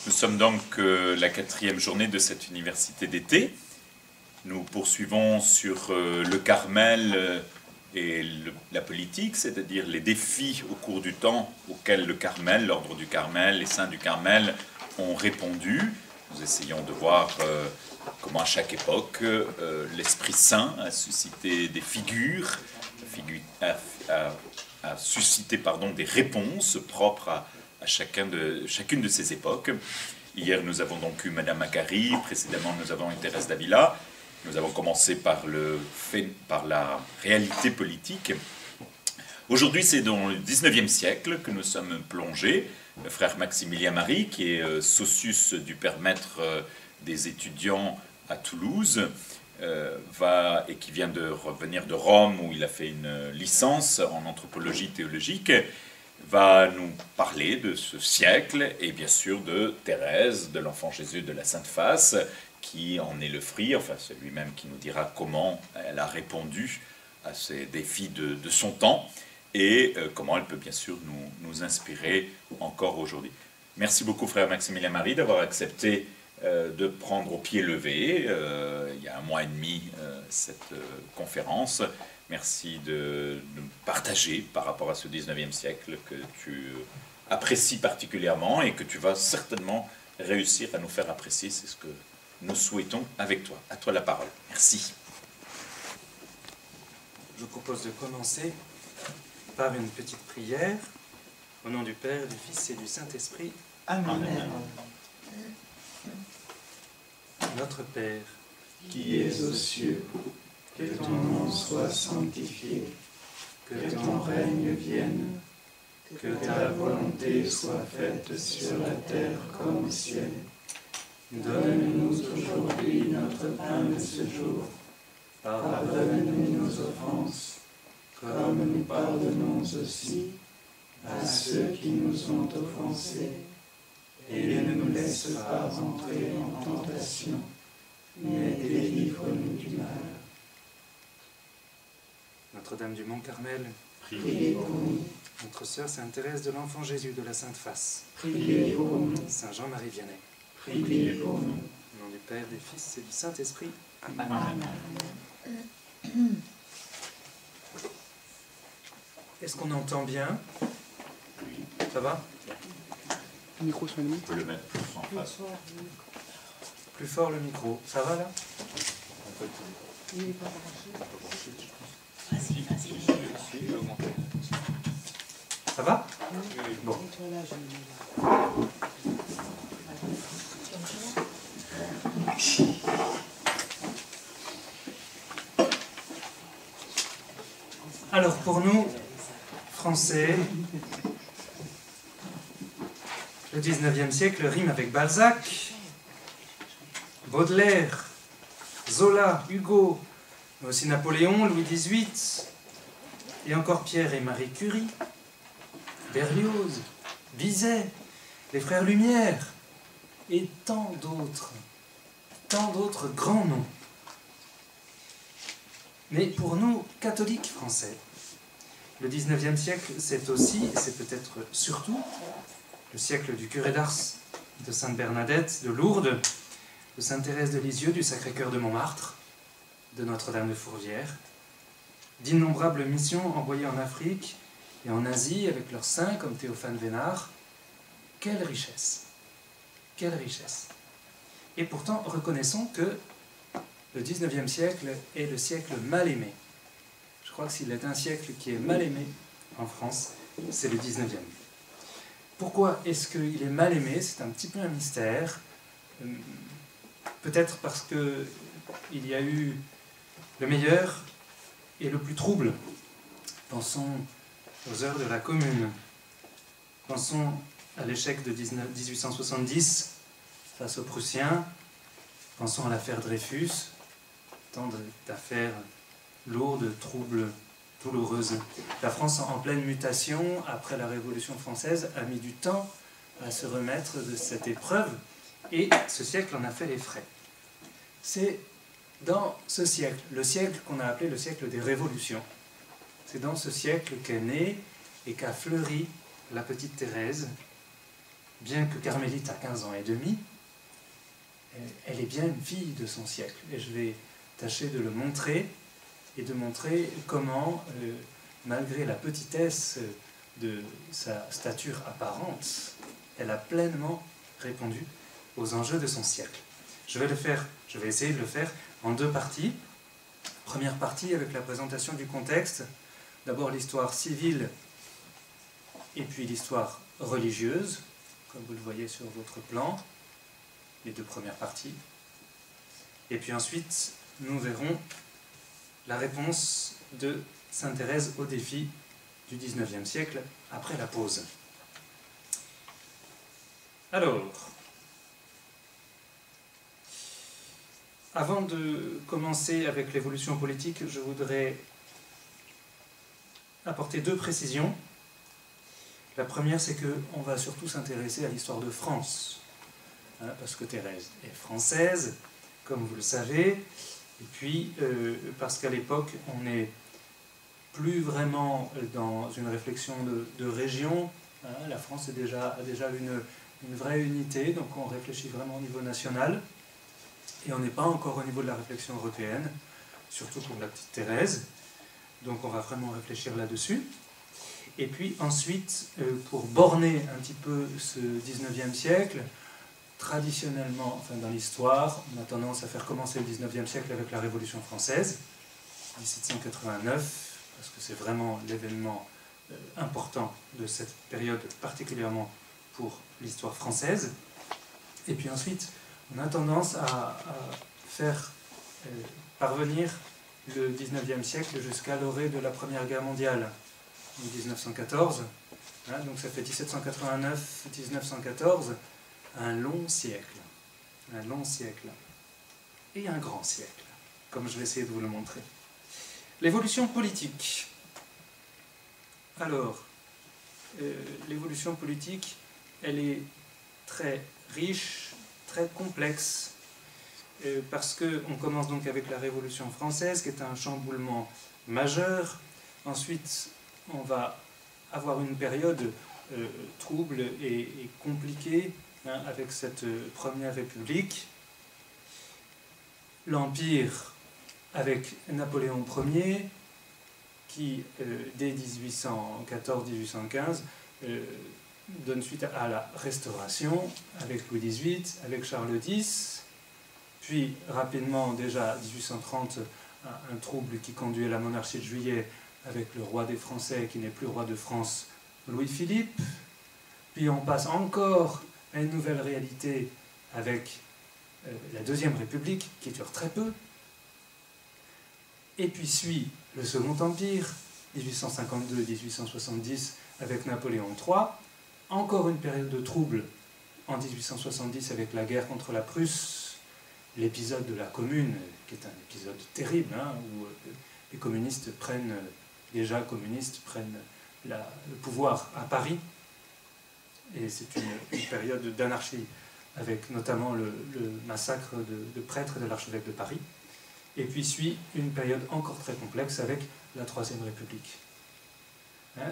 Nous sommes donc la 4e journée de cette université d'été. Nous poursuivons sur le Carmel et la politique, c'est-à-dire les défis au cours du temps auxquels le Carmel, l'ordre du Carmel, les saints du Carmel ont répondu. Nous essayons de voir comment à chaque époque l'Esprit Saint a suscité des figures, a suscité des réponses propres à chacune de ces époques. Hier, nous avons donc eu Madame Macquarie, précédemment nous avons eu Thérèse d'Avila. Nous avons commencé par la réalité politique. Aujourd'hui, c'est dans le 19e siècle que nous sommes plongés. Le frère Maximilien Marie, qui est socius du permaître des étudiants à Toulouse, et qui vient de revenir de Rome, où il a fait une licence en anthropologie théologique, va nous parler de ce siècle et bien sûr de Thérèse, de l'enfant Jésus de la Sainte Face, qui en est le fruit, enfin c'est lui-même qui nous dira comment elle a répondu à ces défis de son temps et comment elle peut bien sûr nous inspirer encore aujourd'hui. Merci beaucoup frère Maximilien Marie d'avoir accepté de prendre au pied levé il y a 1 mois et demi cette conférence. Merci de partager par rapport à ce 19e siècle que tu apprécies particulièrement et que tu vas certainement réussir à nous faire apprécier. C'est ce que nous souhaitons avec toi. À toi la parole. Merci. Je vous propose de commencer par une petite prière. Au nom du Père, du Fils et du Saint-Esprit. Amen. Amen. Notre Père, qui es aux cieux, que ton nom soit sanctifié, que ton règne vienne, que ta volonté soit faite sur la terre comme au ciel. Donne-nous aujourd'hui notre pain de ce jour. Pardonne-nous nos offenses, comme nous pardonnons aussi à ceux qui nous ont offensés. Et ne nous laisse pas entrer en tentation, mais délivre-nous du mal. Notre-Dame du Mont-Carmel, Priez pour nous. notre sœur Sainte Thérèse de l'Enfant Jésus de la Sainte Face, Priez pour nous. Saint Jean-Marie Vianney, Priez pour nous. au nom du Père, du Fils et du Saint-Esprit. Amen. Est-ce qu'on entend bien? Ça va? Le micro sur le On peut le mettre en face. Plus fort le micro. Ça va là? Il n'est pas branché. Vas-y. Ça va? Bon. Et toi là, je le mets là. Alors pour nous, Français, le 19e siècle rime avec Balzac, Baudelaire, Zola, Hugo, mais aussi Napoléon, Louis XVIII, et encore Pierre et Marie Curie, Berlioz, Bizet, les frères Lumière, et tant d'autres grands noms. Mais pour nous, catholiques français, le 19e siècle, c'est aussi, et c'est peut-être surtout, le siècle du curé d'Ars, de Sainte Bernadette, de Lourdes, de Sainte Thérèse de Lisieux, du Sacré-Cœur de Montmartre, de Notre-Dame de Fourvière, d'innombrables missions envoyées en Afrique et en Asie avec leurs saints comme Théophane Vénard. Quelle richesse! Quelle richesse! Et pourtant, reconnaissons que le 19e siècle est le siècle mal aimé. Je crois que s'il est un siècle qui est mal aimé en France, c'est le 19e. Pourquoi est-ce qu'il est mal aimé? C'est un petit peu un mystère. Peut-être parce qu'il y a eu le meilleur et le plus trouble. Pensons aux heures de la Commune. Pensons à l'échec de 1870 face aux Prussiens. Pensons à l'affaire Dreyfus. Tant d'affaires lourdes, troubles, douloureuses. La France, en pleine mutation, après la Révolution française, a mis du temps à se remettre de cette épreuve, et ce siècle en a fait les frais. C'est dans ce siècle, le siècle qu'on a appelé le siècle des révolutions, c'est dans ce siècle qu'est née et qu'a fleuri la petite Thérèse, bien que Carmélite a 15 ans et demi, elle est bien une fille de son siècle. Et je vais tâcher de le montrer et de montrer comment, malgré la petitesse de sa stature apparente, elle a pleinement répondu aux enjeux de son siècle. Je vais essayer de le faire en deux parties. Première partie avec la présentation du contexte. D'abord l'histoire civile et puis l'histoire religieuse, comme vous le voyez sur votre plan, les deux premières parties. Et puis ensuite, nous verrons la réponse de Sainte Thérèse au défi du XIXe siècle après la pause. Alors, avant de commencer avec l'évolution politique, je voudrais apporter deux précisions. La première, c'est qu'on va surtout s'intéresser à l'histoire de France, parce que Thérèse est française, comme vous le savez, et puis parce qu'à l'époque, on n'est plus vraiment dans une réflexion de région. La France a déjà une vraie unité, donc on réfléchit vraiment au niveau national, et on n'est pas encore au niveau de la réflexion européenne, surtout pour la petite Thérèse, donc on va vraiment réfléchir là-dessus. Et puis ensuite, pour borner un petit peu ce 19e siècle, traditionnellement, enfin dans l'histoire, on a tendance à faire commencer le 19e siècle avec la Révolution française, 1789, parce que c'est vraiment l'événement important de cette période, particulièrement pour l'histoire française. Et puis ensuite, on a tendance à faire parvenir le 19e siècle jusqu'à l'orée de la Première Guerre mondiale, en 1914. Donc ça fait 1789-1914, un long siècle. Un long siècle. Et un grand siècle, comme je vais essayer de vous le montrer. L'évolution politique. Alors, l'évolution politique, elle est très riche, très complexe, parce qu'on commence donc avec la Révolution française, qui est un chamboulement majeur. Ensuite, on va avoir une période trouble et compliquée, avec cette Première République. L'Empire, avec Napoléon Ier, qui, dès 1814-1815, donne suite à la Restauration, avec Louis XVIII, avec Charles X, puis rapidement, déjà 1830, un trouble qui conduit à la monarchie de Juillet, avec le roi des Français, qui n'est plus roi de France, Louis-Philippe. Puis on passe encore à une nouvelle réalité avec la Deuxième République, qui dure très peu. Et puis suit le Second Empire, 1852-1870, avec Napoléon III. Encore une période de trouble en 1870 avec la guerre contre la Prusse, l'épisode de la Commune, qui est un épisode terrible, où les communistes prennent le pouvoir à Paris. Et c'est une période d'anarchie, avec notamment le massacre de prêtres de l'archevêque de Paris. Et puis suit une période encore très complexe avec la Troisième République.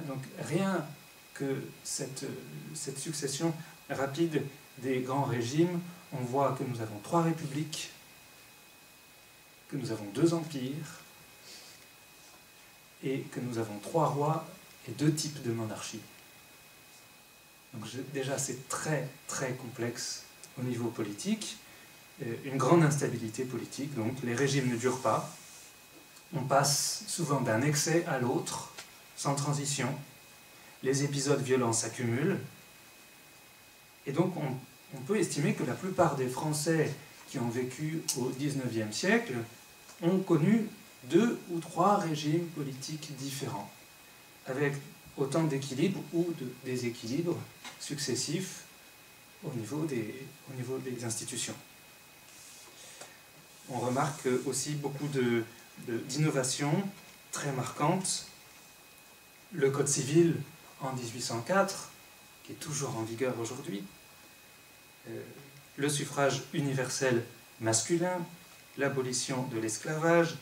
Donc rien que cette succession rapide des grands régimes, on voit que nous avons 3 républiques, que nous avons 2 empires, et que nous avons 3 rois et 2 types de monarchie. Donc déjà c'est très très complexe au niveau politique, une grande instabilité politique, donc les régimes ne durent pas, on passe souvent d'un excès à l'autre, sans transition, les épisodes violents s'accumulent, et donc on peut estimer que la plupart des Français qui ont vécu au XIXe siècle ont connu 2 ou 3 régimes politiques différents, avec autant d'équilibres ou de déséquilibres successifs au niveau des institutions. On remarque aussi beaucoup d'innovations très marquantes. Le Code civil en 1804, qui est toujours en vigueur aujourd'hui, le suffrage universel masculin, l'abolition de l'esclavage,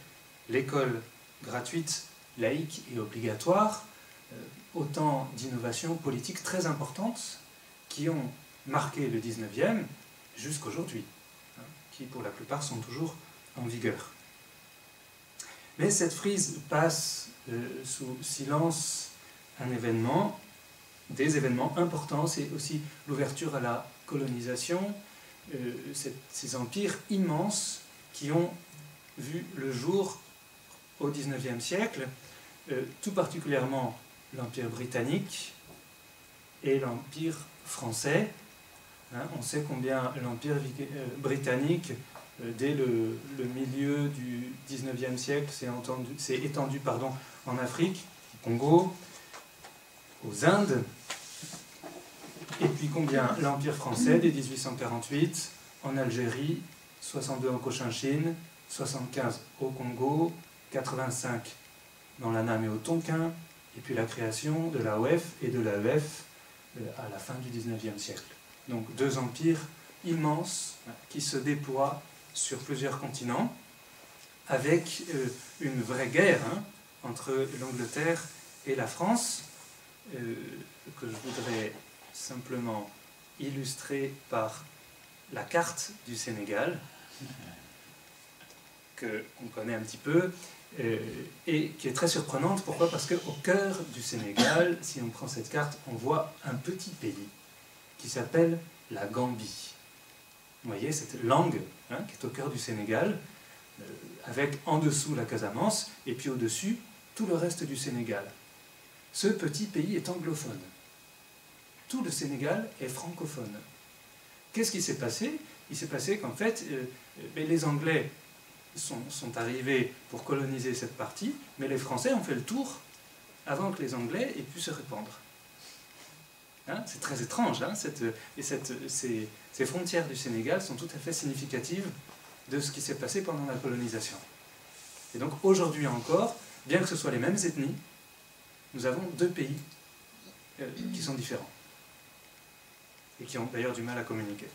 l'école gratuite, laïque et obligatoire, autant d'innovations politiques très importantes qui ont marqué le 19e jusqu'aujourd'hui, hein, qui pour la plupart sont toujours en vigueur. Mais cette frise passe sous silence un événement, des événements importants, c'est aussi l'ouverture à la colonisation, ces empires immenses qui ont vu le jour au XIXe siècle, tout particulièrement l'Empire britannique et l'Empire français. Hein, on sait combien l'Empire britannique, dès le milieu du XIXe siècle, s'est étendu en Afrique, au Congo, aux Indes, et puis combien l'Empire français, dès 1848, en Algérie, 62 en Cochinchine, 75 au Congo, 85 dans l'Annam et au Tonkin, et puis la création de l'AOF et de l'AEF à la fin du XIXe siècle. Donc deux empires immenses qui se déploient sur plusieurs continents, avec une vraie guerre entre l'Angleterre et la France, que je voudrais simplement illustrer par la carte du Sénégal, qu'on connaît un petit peu, et qui est très surprenante. Pourquoi? Parce qu'au cœur du Sénégal, si on prend cette carte, on voit un petit pays qui s'appelle la Gambie. Vous voyez cette langue qui est au cœur du Sénégal, avec en dessous la Casamance, et puis au-dessus tout le reste du Sénégal. Ce petit pays est anglophone. Tout le Sénégal est francophone. Qu'est-ce qui s'est passé? Il s'est passé qu'en fait, les Anglais sont arrivés pour coloniser cette partie, mais les Français ont fait le tour avant que les Anglais aient pu se répandre. C'est très étrange, ces frontières du Sénégal sont tout à fait significatives de ce qui s'est passé pendant la colonisation. Et donc aujourd'hui encore, bien que ce soit les mêmes ethnies, nous avons deux pays qui sont différents et qui ont d'ailleurs du mal à communiquer.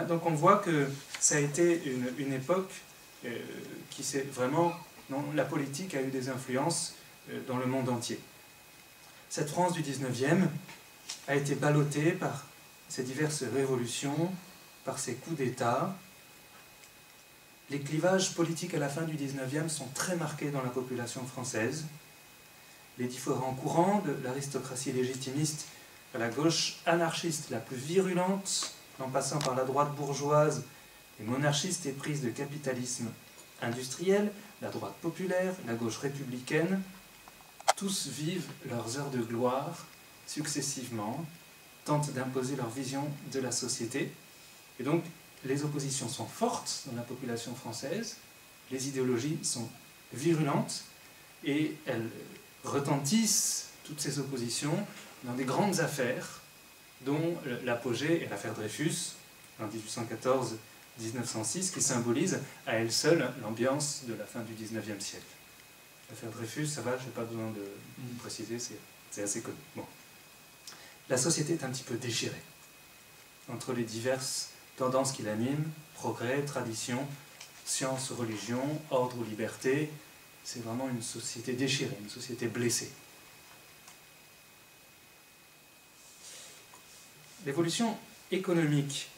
Donc on voit que ça a été une époque qui s'est vraiment... la politique a eu des influences dans le monde entier. Cette France du 19e a été ballottée par ces diverses révolutions, par ces coups d'État. Les clivages politiques à la fin du 19e sont très marqués dans la population française. Les différents courants, de l'aristocratie légitimiste à la gauche anarchiste la plus virulente, en passant par la droite bourgeoise et monarchiste éprise de capitalisme industriel, la droite populaire, la gauche républicaine, tous vivent leurs heures de gloire successivement, tentent d'imposer leur vision de la société. Et donc, les oppositions sont fortes dans la population française, les idéologies sont virulentes, et elles retentissent, toutes ces oppositions, dans des grandes affaires, dont l'apogée est l'affaire Dreyfus, en 1814-1906, qui symbolise à elle seule l'ambiance de la fin du XIXe siècle. L'affaire Dreyfus, ça va, je n'ai pas besoin de préciser, c'est assez connu. Bon. La société est un petit peu déchirée entre les diverses tendances qui l'animent, progrès, tradition, science, religion, ordre ou liberté. C'est vraiment une société déchirée, une société blessée. L'évolution économique,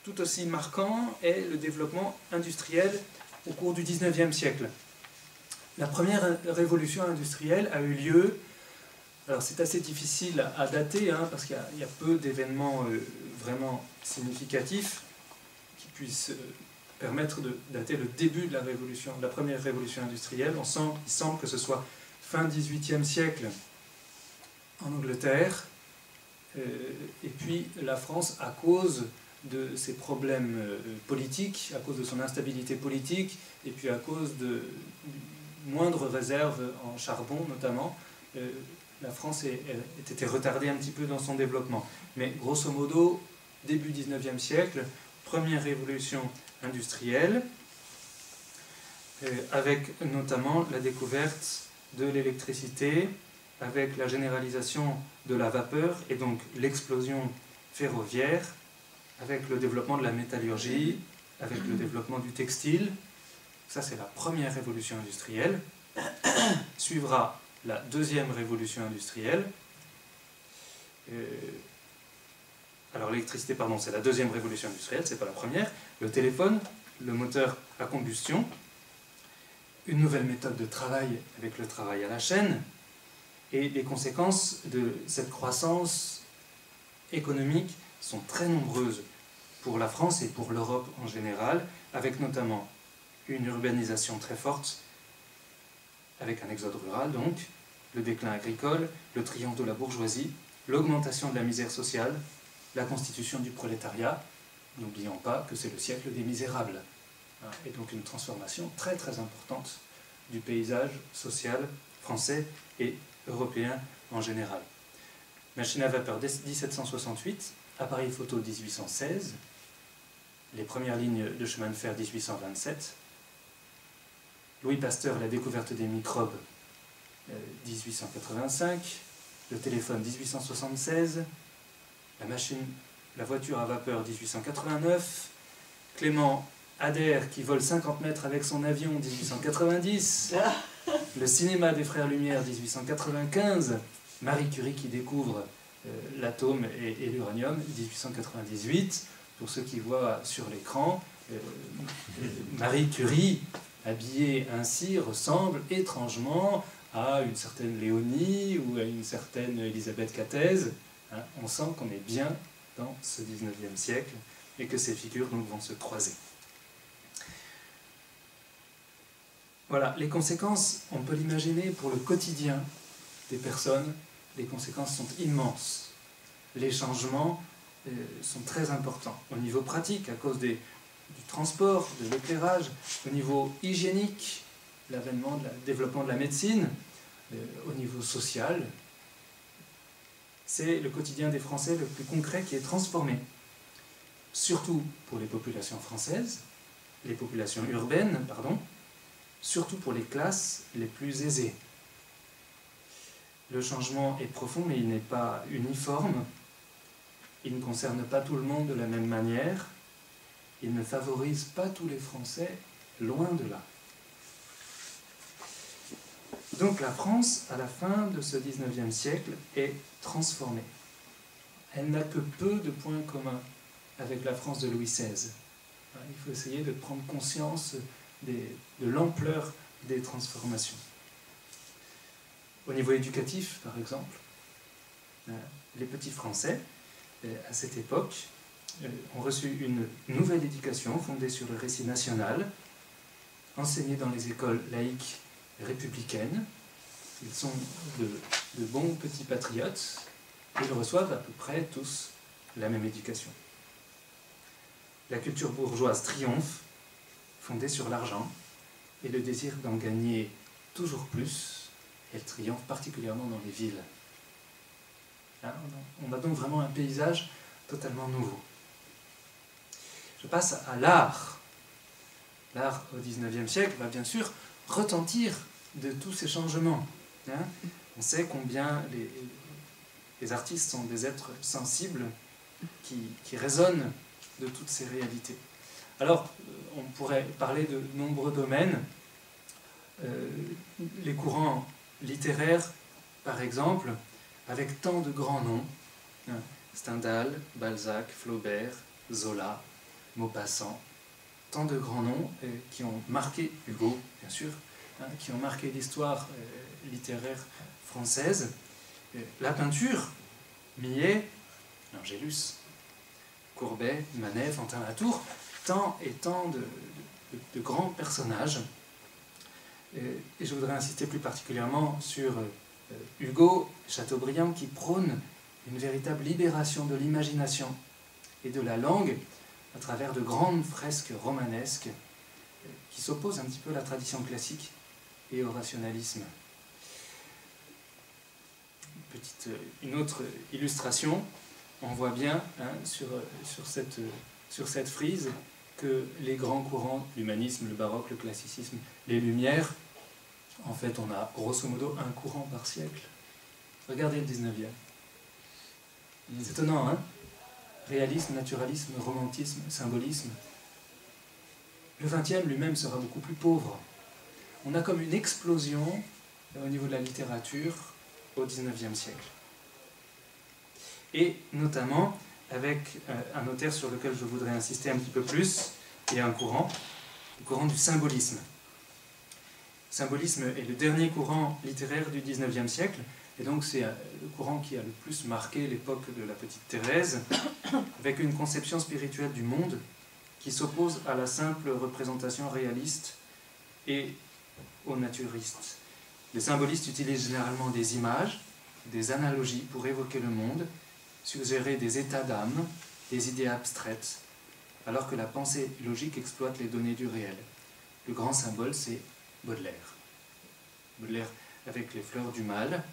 tout aussi marquant, est le développement industriel au cours du XIXe siècle. La première révolution industrielle a eu lieu, alors c'est assez difficile à dater, parce qu'il y a peu d'événements vraiment significatifs qui puissent permettre de dater le début de la première révolution industrielle. Il semble que ce soit fin XVIIIe siècle en Angleterre, et puis la France, à cause de ses problèmes politiques, à cause de son instabilité politique, et puis à cause de moindres réserves en charbon notamment, la France a été retardée un petit peu dans son développement. Mais grosso modo, début XIXe siècle, première révolution industrielle, avec notamment la découverte de l'électricité, avec la généralisation de la vapeur et donc l'explosion ferroviaire, avec le développement de la métallurgie, avec le développement du textile. Ça, c'est la première révolution industrielle. Suivra la deuxième révolution industrielle, Alors l'électricité, pardon, c'est la deuxième révolution industrielle, c'est pas la première. Le téléphone, le moteur à combustion, une nouvelle méthode de travail avec le travail à la chaîne, et les conséquences de cette croissance économique sont très nombreuses pour la France et pour l'Europe en général, avec notamment une urbanisation très forte, avec un exode rural donc, le déclin agricole, le triomphe de la bourgeoisie, l'augmentation de la misère sociale, la constitution du prolétariat. N'oublions pas que c'est le siècle des misérables. Et donc une transformation très très importante du paysage social français et européen en général. Machine à vapeur 1768, appareil photo 1816, les premières lignes de chemin de fer 1827, Louis Pasteur, la découverte des microbes 1885, le téléphone 1876, la voiture à vapeur 1889, Clément Ader qui vole 50 mètres avec son avion 1890, le cinéma des Frères Lumière 1895, Marie Curie qui découvre l'atome et l'uranium 1898. Pour ceux qui voient sur l'écran, Marie Curie, habillée ainsi, ressemble étrangement à une certaine Léonie ou à une certaine Elisabeth Cathèse. On sent qu'on est bien dans ce 19e siècle et que ces figures donc vont se croiser. Voilà, les conséquences, on peut l'imaginer pour le quotidien des personnes, les conséquences sont immenses. Les changements sont très importants au niveau pratique à cause du transport, de l'éclairage, au niveau hygiénique, l'avènement, le développement de la médecine, au niveau social. C'est le quotidien des Français le plus concret qui est transformé. Surtout pour les populations françaises, les populations urbaines, pardon, surtout pour les classes les plus aisées. Le changement est profond, mais il n'est pas uniforme. Il ne concerne pas tout le monde de la même manière. Il ne favorise pas tous les Français, loin de là. Donc la France, à la fin de ce 19e siècle, est transformée. Elle n'a que peu de points communs avec la France de Louis XVI. Il faut essayer de prendre conscience de l'ampleur des transformations. Au niveau éducatif, par exemple, les petits Français, à cette époque, ont reçu une nouvelle éducation fondée sur le récit national, enseignée dans les écoles laïques républicaines. Ils sont de bons petits patriotes et ils reçoivent à peu près tous la même éducation. La culture bourgeoise triomphe, fondée sur l'argent et le désir d'en gagner toujours plus. Elle triomphe particulièrement dans les villes. On a donc vraiment un paysage totalement nouveau. Je passe à l'art. L'art au XIXe siècle va bien sûr retentir de tous ces changements. On sait combien les artistes sont des êtres sensibles qui résonnent de toutes ces réalités. Alors, on pourrait parler de nombreux domaines. Les courants littéraires, par exemple, avec tant de grands noms, Stendhal, Balzac, Flaubert, Zola, Maupassant, tant de grands noms qui ont marqué, Hugo, bien sûr, qui ont marqué l'histoire littéraire française. La peinture, Millet, Langélus, Courbet, Manet, Fantin-Latour, tant et tant de grands personnages. Et je voudrais insister plus particulièrement sur Hugo, Chateaubriand, qui prône une véritable libération de l'imagination et de la langue à travers de grandes fresques romanesques qui s'opposent un petit peu à la tradition classique et au rationalisme. Une autre illustration, on voit bien sur cette frise que les grands courants, l'humanisme, le baroque, le classicisme, les Lumières, en fait on a grosso modo un courant par siècle. Regardez le 19e. C'est étonnant, hein? Réalisme, naturalisme, romantisme, symbolisme. Le 20e lui-même sera beaucoup plus pauvre. On a comme une explosion au niveau de la littérature au 19e siècle. Et notamment avec un auteur sur lequel je voudrais insister un petit peu plus, et un courant, le courant du symbolisme. Le symbolisme est le dernier courant littéraire du XIXe siècle, et donc c'est le courant qui a le plus marqué l'époque de la petite Thérèse, avec une conception spirituelle du monde qui s'oppose à la simple représentation réaliste et au naturiste. Les symbolistes utilisent généralement des images, des analogies pour évoquer le monde, suggérer des états d'âme, des idées abstraites, alors que la pensée logique exploite les données du réel. Le grand symbole, c'est Baudelaire. Baudelaire avec les fleurs du mal,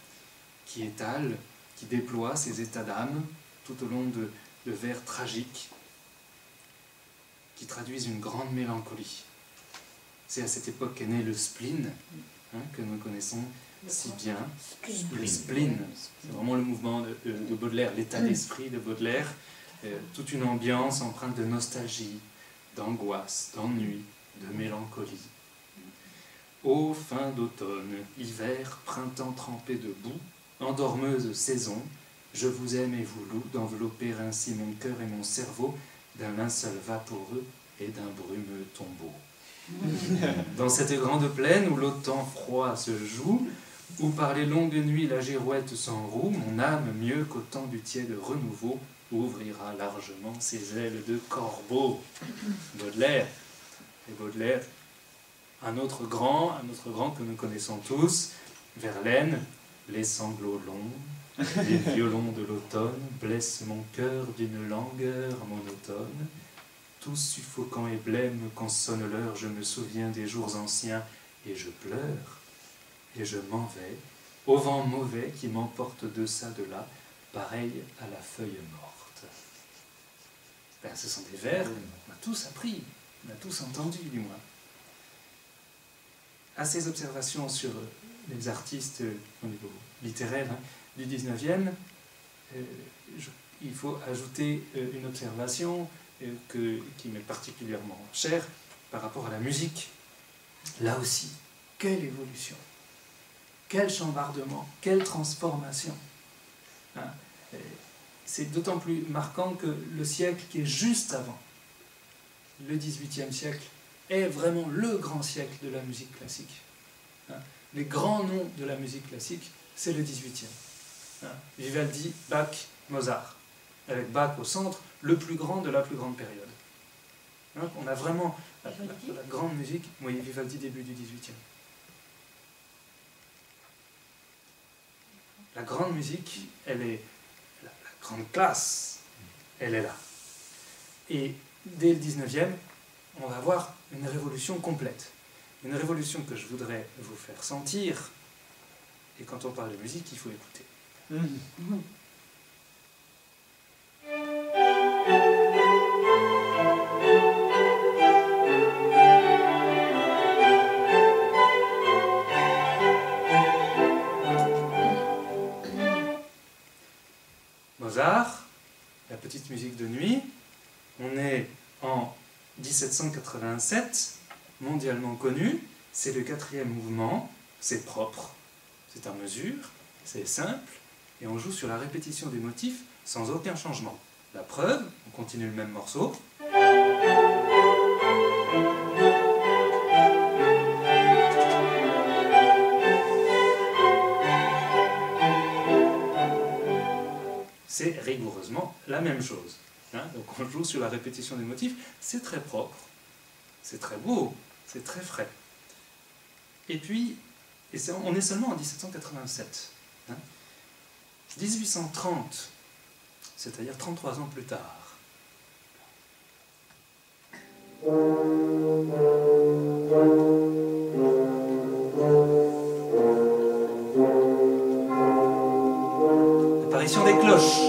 qui étale, qui déploie ses états d'âme tout au long de vers tragiques qui traduisent une grande mélancolie. C'est à cette époque qu'est né le spleen, que nous connaissons si bien. Le spleen, c'est vraiment le mouvement de Baudelaire, l'état d'esprit de Baudelaire, toute une ambiance empreinte de nostalgie, d'angoisse, d'ennui, de mélancolie. Ô fin d'automne, hiver, printemps trempé de boue, endormeuse saison, je vous aime et vous loue d'envelopper ainsi mon cœur et mon cerveau d'un linceul vaporeux et d'un brumeux tombeau. Dans cette grande plaine où l'automne froid se joue, où par les longues nuits la girouette s'enroue, mon âme, mieux qu'au temps du tiède renouveau, ouvrira largement ses ailes de corbeau. Baudelaire. Et Baudelaire, un autre grand que nous connaissons tous, Verlaine, les sanglots longs, les violons de l'automne blessent mon cœur d'une langueur monotone. Tout suffocant et blême quand sonne l'heure, je me souviens des jours anciens et je pleure. Et je m'en vais, au vent mauvais qui m'emporte de ça, de là, pareil à la feuille morte. Ben, ce sont des vers qu'on a tous appris, on a tous entendu du moins. À ces observations sur les artistes au niveau littéraire du 19e, il faut ajouter une observation qui m'est particulièrement chère par rapport à la musique. Là aussi, quelle évolution, quel chambardement, quelle transformation. C'est d'autant plus marquant que le siècle qui est juste avant, le XVIIIe siècle, est vraiment le grand siècle de la musique classique. Les grands noms de la musique classique, c'est le XVIIIe. Vivaldi, Bach, Mozart. Avec Bach au centre, le plus grand de la plus grande période. On a vraiment la grande musique, oui, Vivaldi début du XVIIIe. La grande musique, elle est la grande classe, elle est là. Et dès le XIXe, on va avoir une révolution complète. Une révolution que je voudrais vous faire sentir. Et quand on parle de musique, il faut écouter. Mozart, la petite musique de nuit. On est en 1787, mondialement connu. C'est le 4e mouvement, c'est propre, c'est à mesure, c'est simple, et on joue sur la répétition des motifs sans aucun changement. La preuve, on continue le même morceau. C'est rigoureusement la même chose. Donc on joue sur la répétition des motifs, c'est très propre, c'est très beau, c'est très frais. Et puis, on est seulement en 1787. 1830, c'est-à-dire 33 ans plus tard. L'apparition des cloches.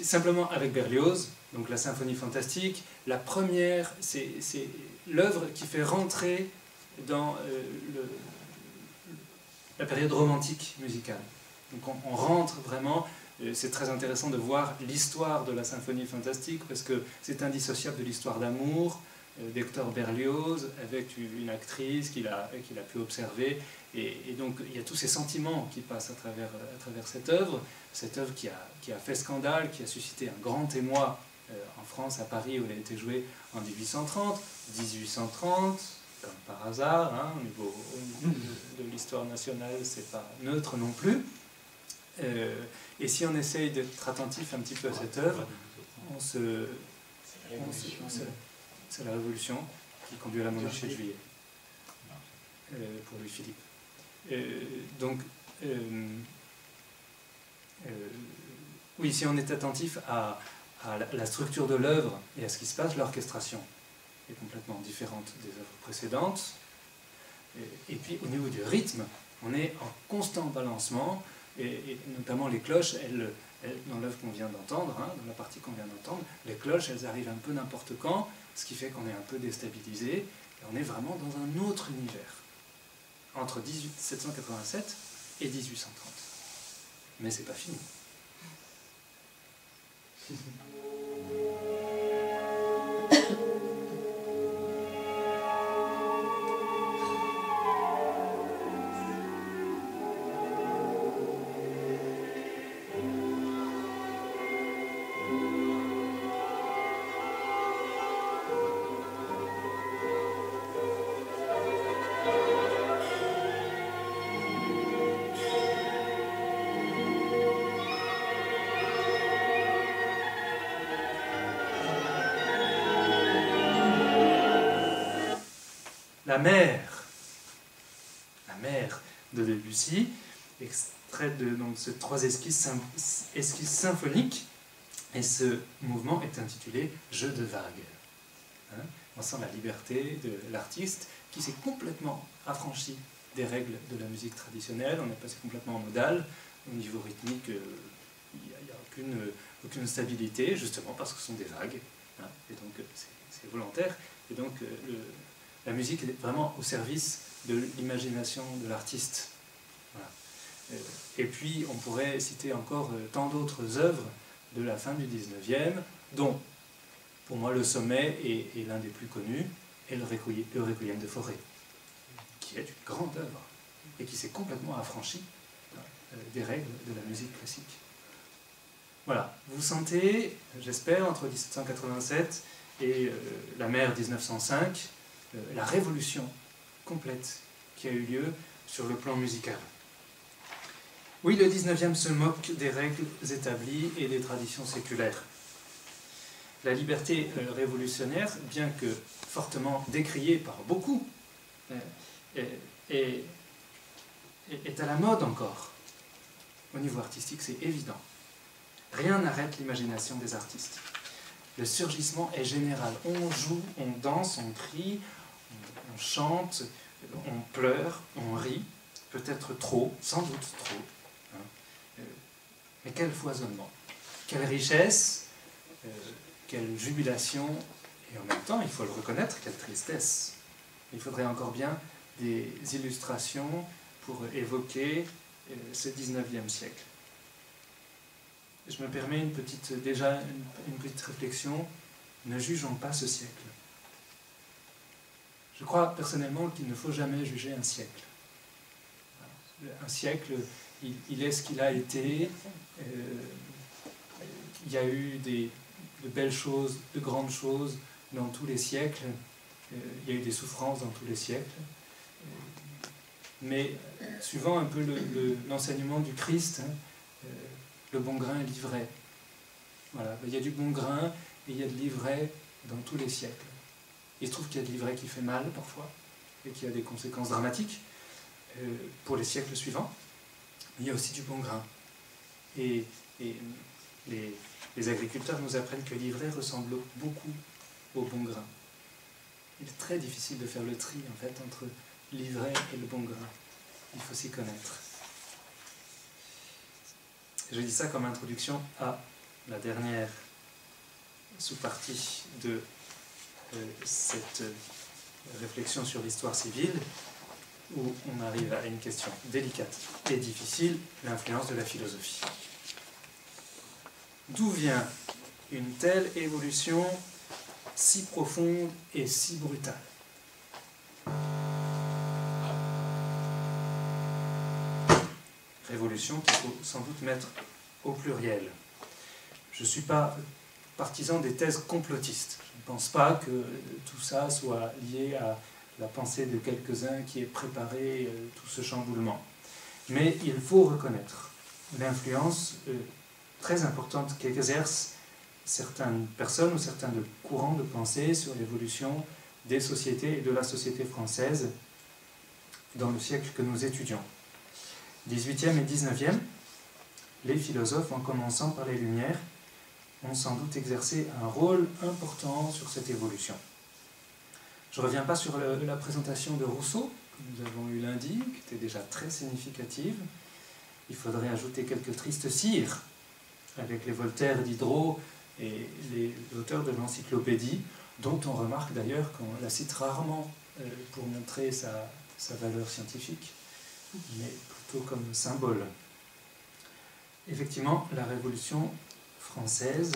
Simplement avec Berlioz, donc la symphonie fantastique, la première, c'est l'œuvre qui fait rentrer dans la période romantique musicale. Donc on rentre vraiment, c'est très intéressant de voir l'histoire de la symphonie fantastique parce que c'est indissociable de l'histoire d'amour d'Hector Berlioz avec une actrice qu'il a pu observer. Et donc il y a tous ces sentiments qui passent à travers cette œuvre qui a fait scandale, qui a suscité un grand émoi en France, à Paris, où elle a été jouée en 1830. 1830, comme par hasard, hein, au niveau de l'histoire nationale, c'est pas neutre non plus. Et si on essaye d'être attentif un petit peu à cette œuvre, c'est la Révolution qui conduit à la monarchie de Juillet, pour Louis-Philippe. Oui, si on est attentif à la structure de l'œuvre et à ce qui se passe, l'orchestration est complètement différente des œuvres précédentes. Et puis au niveau du rythme, on est en constant balancement, et notamment les cloches, dans l'œuvre qu'on vient d'entendre, hein, dans la partie qu'on vient d'entendre, les cloches, elles arrivent un peu n'importe quand, ce qui fait qu'on est un peu déstabilisé, et on est vraiment dans un autre univers, entre 1787 et 1830. Mais c'est pas fini. La mer de Debussy, extraite de donc, ces 3 esquisses symphoniques, et ce mouvement est intitulé « Jeu de vagues ». Hein, on sent la liberté de l'artiste qui s'est complètement affranchi des règles de la musique traditionnelle, on est passé complètement en modal, au niveau rythmique, il n'y a aucune stabilité, justement parce que ce sont des vagues, hein, et donc c'est volontaire, et donc la musique est vraiment au service de l'imagination de l'artiste. Voilà. Et puis, on pourrait citer encore tant d'autres œuvres de la fin du 19e, dont, pour moi, le sommet est l'un des plus connus, et le Requiem de Fauré, qui est une grande œuvre, et qui s'est complètement affranchi des règles de la musique classique. Voilà, vous sentez, j'espère, entre 1787 et la mer 1905, la révolution complète qui a eu lieu sur le plan musical. Oui, le 19e se moque des règles établies et des traditions séculaires. La liberté révolutionnaire, bien que fortement décriée par beaucoup, est à la mode encore. Au niveau artistique, c'est évident. Rien n'arrête l'imagination des artistes. Le surgissement est général. On joue, on danse, on crie, on chante, on pleure, on rit, peut-être trop, sans doute trop. Hein. Mais quel foisonnement, quelle richesse, quelle jubilation, et en même temps, il faut le reconnaître, quelle tristesse. Il faudrait encore bien des illustrations pour évoquer ce 19e siècle. Je me permets une petite réflexion. Ne jugeons pas ce siècle. Je crois personnellement qu'il ne faut jamais juger un siècle. Un siècle, il est ce qu'il a été. Il y a eu de belles choses, de grandes choses dans tous les siècles. Il y a eu des souffrances dans tous les siècles. Mais suivant un peu l'enseignement du Christ, le bon grain est l'ivraie. Voilà, il y a du bon grain et il y a de l'ivraie dans tous les siècles. Il se trouve qu'il y a de l'ivraie qui fait mal parfois et qui a des conséquences dramatiques pour les siècles suivants. Mais il y a aussi du bon grain. Et les agriculteurs nous apprennent que l'ivraie ressemble beaucoup au bon grain. Il est très difficile de faire le tri en fait entre l'ivraie et le bon grain. Il faut s'y connaître. Je dis ça comme introduction à la dernière sous-partie de cette réflexion sur l'histoire civile, où on arrive à une question délicate et difficile, l'influence de la philosophie. D'où vient une telle évolution si profonde et si brutale? Révolution qu'il faut sans doute mettre au pluriel. Je ne suis pas partisan des thèses complotistes. Je ne pense pas que tout ça soit lié à la pensée de quelques-uns qui ait préparé tout ce chamboulement. Mais il faut reconnaître l'influence très importante qu'exercent certaines personnes ou certains courants de pensée sur l'évolution des sociétés et de la société française dans le siècle que nous étudions. 18e et 19e, les philosophes, en commençant par les Lumières, ont sans doute exercé un rôle important sur cette évolution. Je ne reviens pas sur la présentation de Rousseau, que nous avons eue lundi, qui était déjà très significative. Il faudrait ajouter quelques tristes cires, avec les Voltaire, Diderot et les auteurs de l'encyclopédie, dont on remarque d'ailleurs qu'on la cite rarement pour montrer sa valeur scientifique, mais plutôt comme symbole. Effectivement, la Révolution française,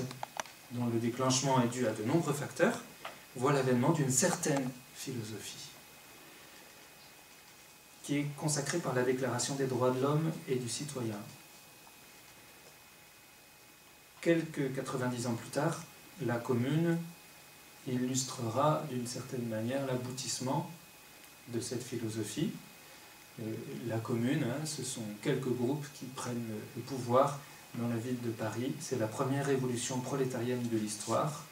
dont le déclenchement est dû à de nombreux facteurs, voit l'avènement d'une certaine philosophie, qui est consacrée par la Déclaration des droits de l'homme et du citoyen. Quelques 90 ans plus tard, la Commune illustrera d'une certaine manière l'aboutissement de cette philosophie. La Commune, ce sont quelques groupes qui prennent le pouvoir dans la ville de Paris. C'est la première révolution prolétarienne de l'histoire,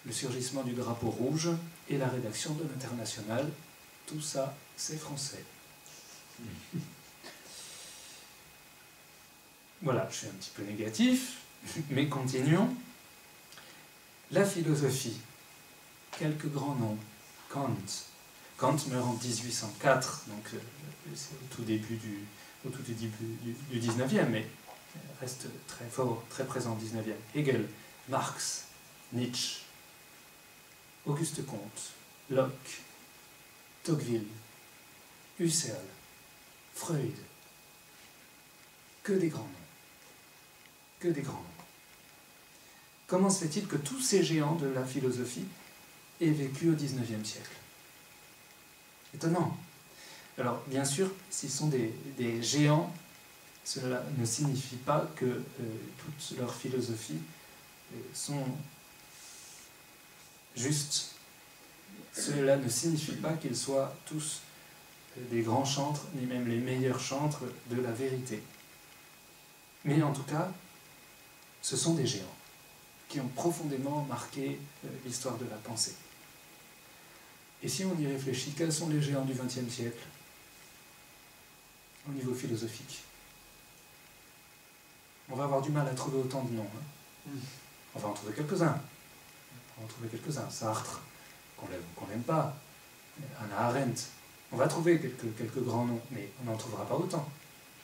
le surgissement du drapeau rouge et la rédaction de l'Internationale. Tout ça, c'est français. Voilà, je suis un petit peu négatif, mais continuons. La philosophie, quelques grands noms. Kant. Kant meurt en 1804, donc c'est au tout début du 19e, mais reste très fort, très présent au 19e. Hegel, Marx, Nietzsche, Auguste Comte, Locke, Tocqueville, Husserl, Freud. Que des grands noms. Que des grands noms. Comment se fait-il que tous ces géants de la philosophie aient vécu au 19e siècle? Étonnant. Alors, bien sûr, s'ils sont des géants, cela ne signifie pas que toutes leurs philosophies sont justes. Cela ne signifie pas qu'ils soient tous des grands chantres, ni même les meilleurs chantres de la vérité. Mais en tout cas, ce sont des géants qui ont profondément marqué l'histoire de la pensée. Et si on y réfléchit, quels sont les géants du XXe siècle au niveau philosophique? On va avoir du mal à trouver autant de noms. On va en trouver quelques-uns. Sartre, qu'on l'aime ou qu'on n'aime pas. Hannah Arendt. On va trouver quelques grands noms, mais on n'en trouvera pas autant.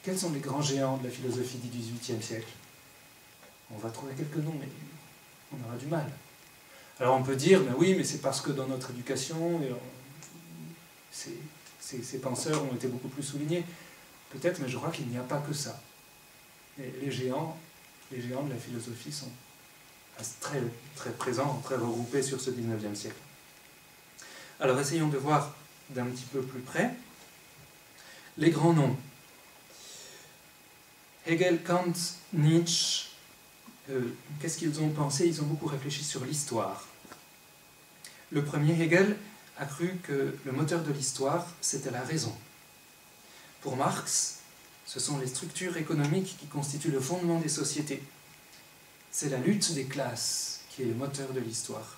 Quels sont les grands géants de la philosophie du XVIIIe siècle? On va trouver quelques noms, mais on aura du mal. Alors on peut dire, mais oui, mais c'est parce que dans notre éducation, ces penseurs ont été beaucoup plus soulignés. Peut-être, mais je crois qu'il n'y a pas que ça. Et les géants de la philosophie sont très, très présents, très regroupés sur ce 19e siècle. Alors essayons de voir d'un petit peu plus près les grands noms. Hegel, Kant, Nietzsche, qu'est-ce qu'ils ont pensé? Ils ont beaucoup réfléchi sur l'histoire. Le premier, Hegel, a cru que le moteur de l'histoire, c'était la raison. Pour Marx, ce sont les structures économiques qui constituent le fondement des sociétés. C'est la lutte des classes qui est le moteur de l'histoire.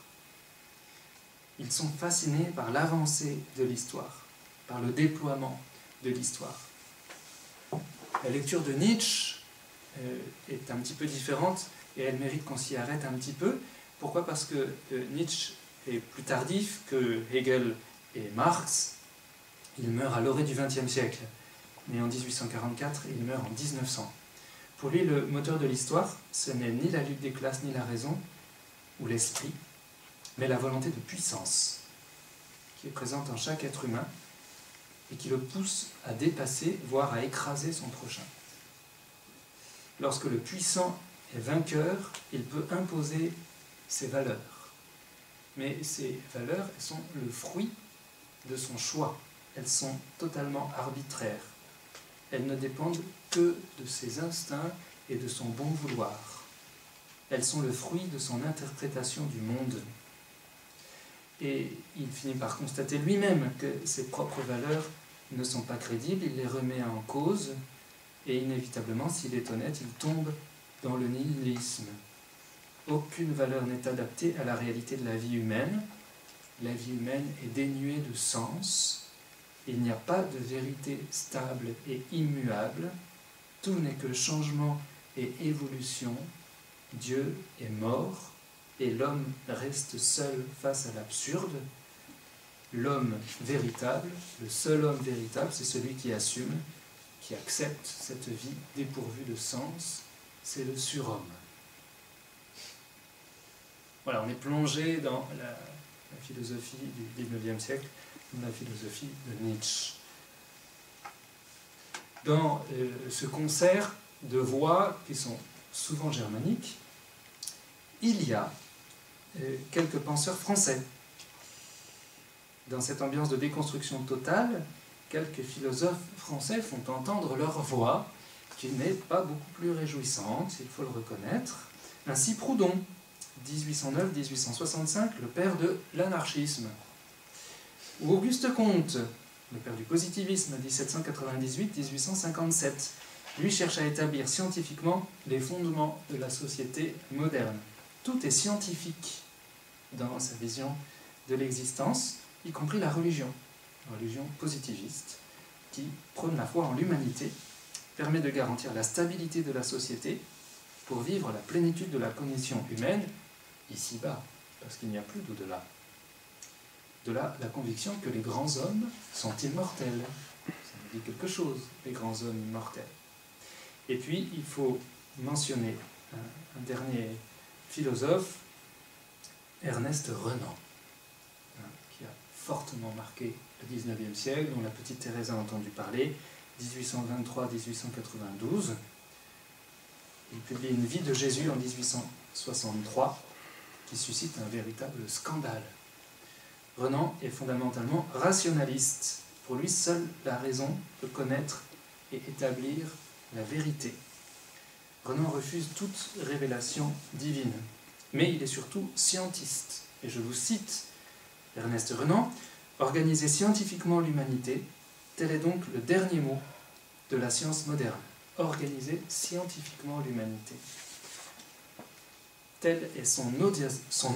Ils sont fascinés par l'avancée de l'histoire, par le déploiement de l'histoire. La lecture de Nietzsche est un petit peu différente et elle mérite qu'on s'y arrête un petit peu. Pourquoi? Parce que Nietzsche est plus tardif que Hegel et Marx. Il meurt à l'orée du XXe siècle, mais en 1844 et il meurt en 1900. Pour lui, le moteur de l'histoire, ce n'est ni la lutte des classes, ni la raison, ou l'esprit, mais la volonté de puissance, qui est présente en chaque être humain, et qui le pousse à dépasser, voire à écraser son prochain. Lorsque le puissant est vainqueur, il peut imposer ses valeurs. Mais ces valeurs, elles sont le fruit de son choix. Elles sont totalement arbitraires. Elles ne dépendent que de ses instincts et de son bon vouloir. Elles sont le fruit de son interprétation du monde. Et il finit par constater lui-même que ses propres valeurs ne sont pas crédibles, il les remet en cause, et inévitablement, s'il est honnête, il tombe dans le nihilisme. Aucune valeur n'est adaptée à la réalité de la vie humaine. La vie humaine est dénuée de sens. Il n'y a pas de vérité stable et immuable. Tout n'est que changement et évolution. Dieu est mort et l'homme reste seul face à l'absurde. L'homme véritable, le seul homme véritable, c'est celui qui assume, qui accepte cette vie dépourvue de sens. C'est le surhomme. Voilà, on est plongé dans la philosophie du XIXe siècle, dans la philosophie de Nietzsche. Dans ce concert de voix qui sont souvent germaniques, il y a quelques penseurs français. Dans cette ambiance de déconstruction totale, quelques philosophes français font entendre leur voix, qui n'est pas beaucoup plus réjouissante, il faut le reconnaître. Ainsi Proudhon, 1809-1865, le père de l'anarchisme. Ou Auguste Comte, le père du positivisme, 1798-1857. Lui cherche à établir scientifiquement les fondements de la société moderne. Tout est scientifique dans sa vision de l'existence, y compris la religion positiviste, qui prône la foi en l'humanité, permet de garantir la stabilité de la société pour vivre la plénitude de la condition humaine, ici-bas, parce qu'il n'y a plus d'au-delà. De là, la conviction que les grands hommes sont immortels. Ça nous dit quelque chose, les grands hommes immortels. Et puis, il faut mentionner un dernier philosophe, Ernest Renan, qui a fortement marqué le XIXe siècle, dont la petite Thérèse a entendu parler, 1823-1892. Il publie une vie de Jésus en 1863, qui suscite un véritable scandale. Renan est fondamentalement rationaliste. Pour lui, seule la raison peut connaître et établir la vérité. Renan refuse toute révélation divine, mais il est surtout scientiste. Et je vous cite Ernest Renan, « Organiser scientifiquement l'humanité, tel est donc le dernier mot de la science moderne. Organiser scientifiquement l'humanité. » Telle est son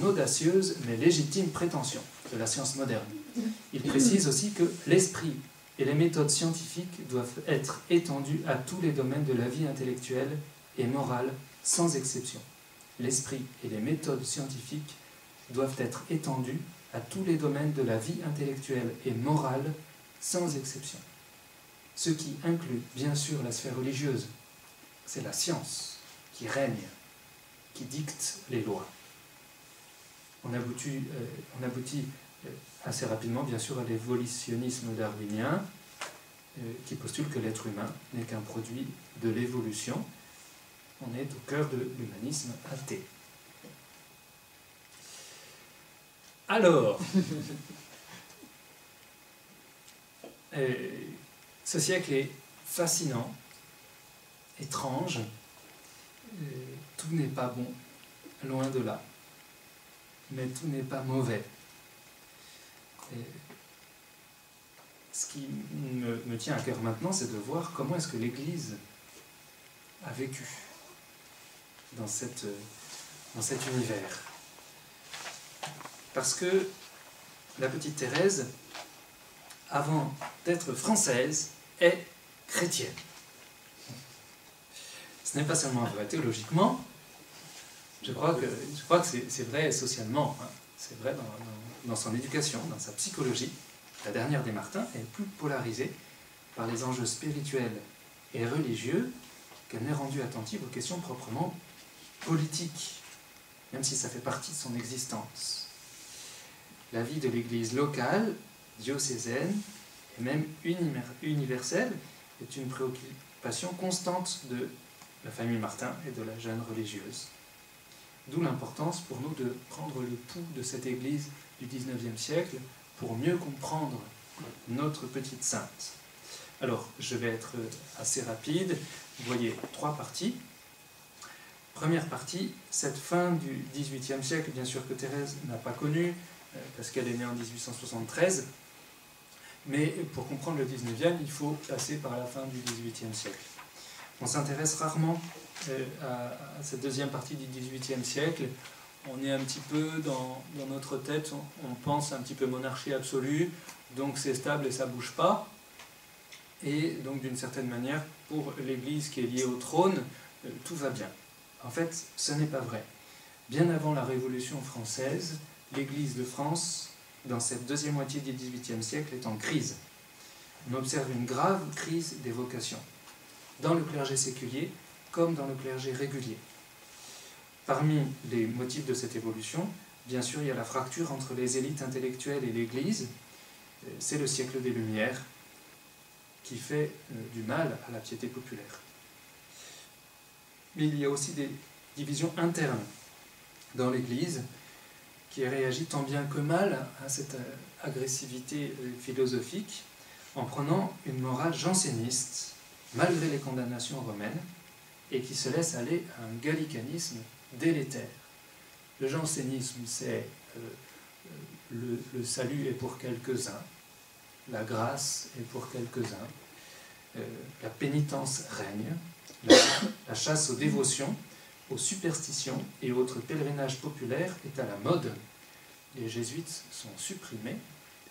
audacieuse mais légitime prétention de la science moderne. Il précise aussi que l'esprit et les méthodes scientifiques doivent être étendues à tous les domaines de la vie intellectuelle et morale, sans exception. L'esprit et les méthodes scientifiques doivent être étendues à tous les domaines de la vie intellectuelle et morale, sans exception. Ce qui inclut bien sûr la sphère religieuse. C'est la science qui règne, qui dicte les lois. On aboutit assez rapidement, bien sûr, à l'évolutionnisme darwinien, qui postule que l'être humain n'est qu'un produit de l'évolution. On est au cœur de l'humanisme athée. Alors, ce siècle est fascinant, étrange, tout n'est pas bon, loin de là, mais tout n'est pas mauvais. Ce qui me tient à cœur maintenant, c'est de voir comment est-ce que l'Église a vécu dans cet univers. Parce que la petite Thérèse, avant d'être française, est chrétienne. Ce n'est pas seulement vrai théologiquement, je crois que c'est vrai socialement, hein. C'est vrai dans son éducation, dans sa psychologie. La dernière des Martins est plus polarisée par les enjeux spirituels et religieux qu'elle n'est rendue attentive aux questions proprement politiques, même si ça fait partie de son existence. La vie de l'Église locale, diocésaine, et même universelle, est une préoccupation constante de la famille Martin et de la jeune religieuse. D'où l'importance pour nous de prendre le pouls de cette Église du XIXe siècle pour mieux comprendre notre petite sainte. Alors, je vais être assez rapide. Vous voyez 3 parties. Première partie, cette fin du XVIIIe siècle, bien sûr que Thérèse n'a pas connue, parce qu'elle est née en 1873, mais pour comprendre le XIXe, il faut passer par la fin du XVIIIe siècle. On s'intéresse rarement à cette deuxième partie du XVIIIe siècle. On est un petit peu dans notre tête, on pense un petit peu monarchie absolue, donc c'est stable et ça ne bouge pas. Et donc d'une certaine manière, pour l'Église qui est liée au trône, tout va bien. En fait, ce n'est pas vrai. Bien avant la Révolution française, l'Église de France, dans cette deuxième moitié du XVIIIe siècle, est en crise. On observe une grave crise des vocations, dans le clergé séculier comme dans le clergé régulier. Parmi les motifs de cette évolution, bien sûr, il y a la fracture entre les élites intellectuelles et l'Église. C'est le siècle des Lumières qui fait du mal à la piété populaire. Mais il y a aussi des divisions internes dans l'Église qui réagit tant bien que mal à cette agressivité philosophique en prenant une morale janséniste, malgré les condamnations romaines, et qui se laisse aller à un gallicanisme délétère. Le jansénisme, c'est le salut est pour quelques-uns, la grâce est pour quelques-uns, la pénitence règne, la chasse aux dévotions, aux superstitions et autres pèlerinages populaires est à la mode. Les jésuites sont supprimés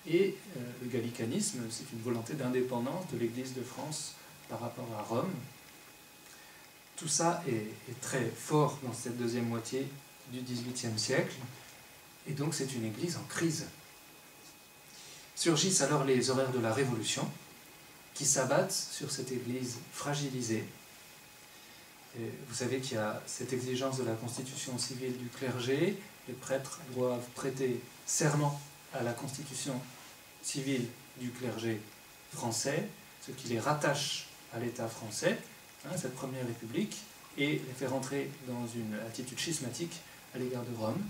et le gallicanisme, c'est une volonté d'indépendance de l'Église de France par rapport à Rome. Tout ça est très fort dans cette deuxième moitié du XVIIIe siècle, et donc c'est une Église en crise. Surgissent alors les horaires de la Révolution, qui s'abattent sur cette Église fragilisée. Et vous savez qu'il y a cette exigence de la constitution civile du clergé. Les prêtres doivent prêter serment à la constitution civile du clergé français, ce qui les rattache à l'État français, cette première république, et les fait rentrer dans une attitude schismatique à l'égard de Rome.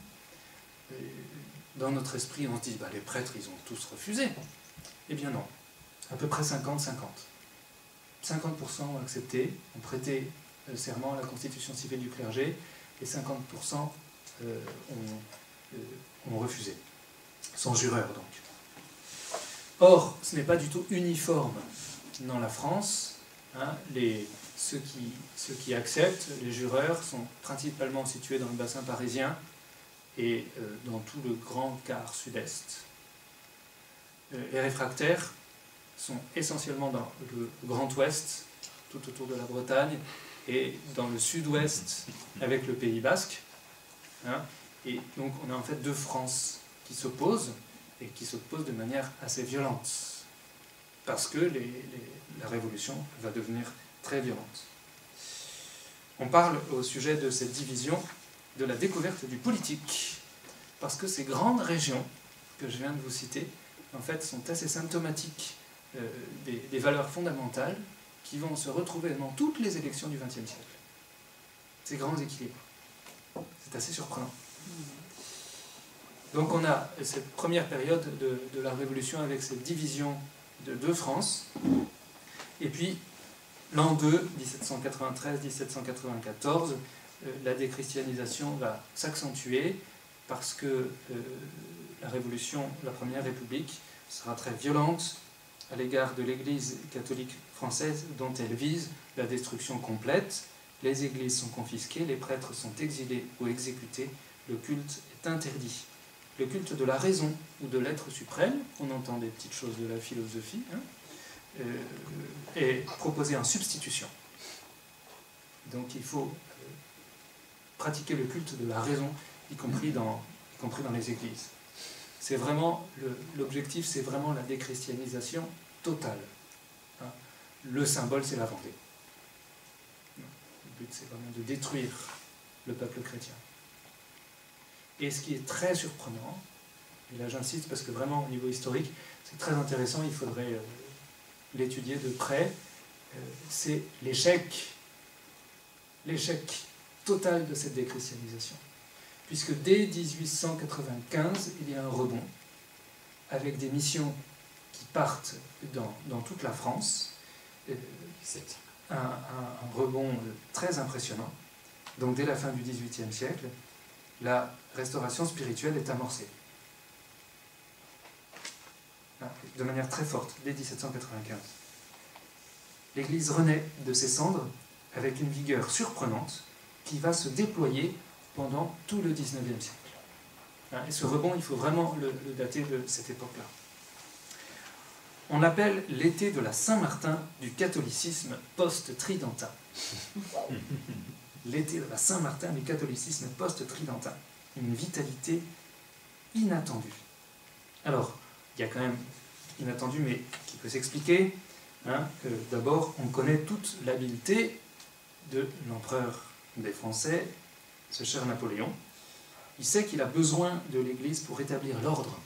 Dans notre esprit, on se dit, les prêtres, ils ont tous refusé. Eh bien non, à peu près 50-50. 50% ont accepté, ont prêté serment à la constitution civile du clergé, et 50% ont refusé. Sont jureurs, donc. Or, ce n'est pas du tout uniforme dans la France. Ceux qui acceptent, les jureurs, sont principalement situés dans le bassin parisien et dans tout le grand quart sud-est. Les réfractaires sont essentiellement dans le Grand Ouest, tout autour de la Bretagne, et dans le sud-ouest avec le Pays Basque. Et donc on a en fait 2 France qui s'opposent, et qui s'opposent de manière assez violente, parce que la Révolution va devenir très violente. On parle au sujet de cette division de la découverte du politique, parce que ces grandes régions que je viens de vous citer, en fait, sont assez symptomatiques des valeurs fondamentales qui vont se retrouver dans toutes les élections du XXe siècle. Ces grands équilibres. C'est assez surprenant. Donc on a cette première période de la Révolution avec cette division de 2 France, et puis l'an 2, 1793-1794, la déchristianisation va s'accentuer parce que la Révolution, la Première République, sera très violente à l'égard de l'Église catholique française dont elle vise la destruction complète. Les églises sont confisquées, les prêtres sont exilés ou exécutés, le culte est interdit. Le culte de la raison ou de l'être suprême, on entend des petites choses de la philosophie, est proposé en substitution. Donc il faut pratiquer le culte de la raison, y compris dans les églises. C'est vraiment l'objectif, c'est vraiment la déchristianisation totale. Le symbole, c'est la Vendée. but, c'est vraiment de détruire le peuple chrétien. Et ce qui est très surprenant, et là j'insiste parce que vraiment au niveau historique, c'est très intéressant, il faudrait l'étudier de près, c'est l'échec total de cette déchristianisation. Puisque dès 1895, il y a un rebond, avec des missions qui partent dans toute la France, un rebond très impressionnant. Donc dès la fin du XVIIIe siècle, la restauration spirituelle est amorcée. De manière très forte, dès 1795. L'Église renaît de ses cendres avec une vigueur surprenante qui va se déployer pendant tout le XIXe siècle. Et ce rebond, il faut vraiment le dater de cette époque-là. On l'appelle l'été de la Saint-Martin du catholicisme post-tridentin. L'été de la Saint-Martin du catholicisme post-tridentin. Une vitalité inattendue. Alors, il y a quand même inattendu, mais qui peut s'expliquer. D'abord, on connaît toute l'habileté de l'empereur des Français, ce cher Napoléon. Il sait qu'il a besoin de l'Église pour établir l'ordre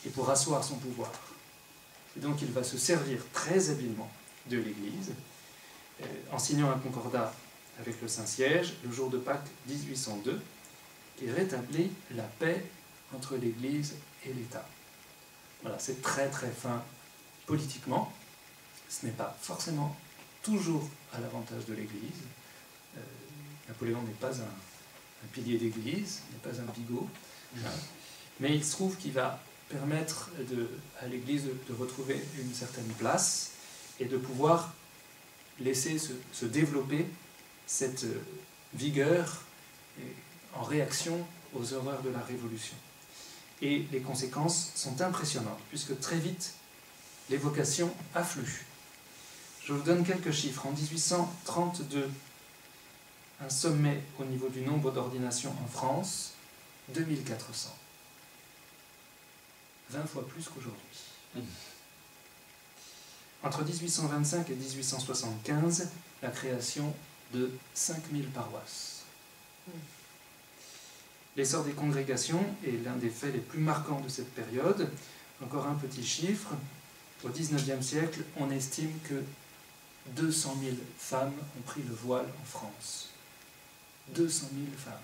et pour asseoir son pouvoir. Et donc il va se servir très habilement de l'Église en signant un concordat avec le Saint-Siège le jour de Pâques 1802 qui rétablit la paix entre l'Église et l'État. Voilà, c'est très très fin politiquement. Ce n'est pas forcément toujours à l'avantage de l'Église. Napoléon n'est pas un pilier d'Église, n'est pas un bigot, mais il se trouve qu'il va permettre à l'Église de retrouver une certaine place et de pouvoir laisser se développer cette vigueur en réaction aux horreurs de la Révolution. Et les conséquences sont impressionnantes, puisque très vite, les vocations affluent. Je vous donne quelques chiffres. En 1832, un sommet au niveau du nombre d'ordinations en France, 2400. 20 fois plus qu'aujourd'hui. Entre 1825 et 1875, la création de 5000 paroisses. L'essor des congrégations est l'un des faits les plus marquants de cette période. Encore un petit chiffre. Au XIXe siècle, on estime que 200 000 femmes ont pris le voile en France. 200 000 femmes.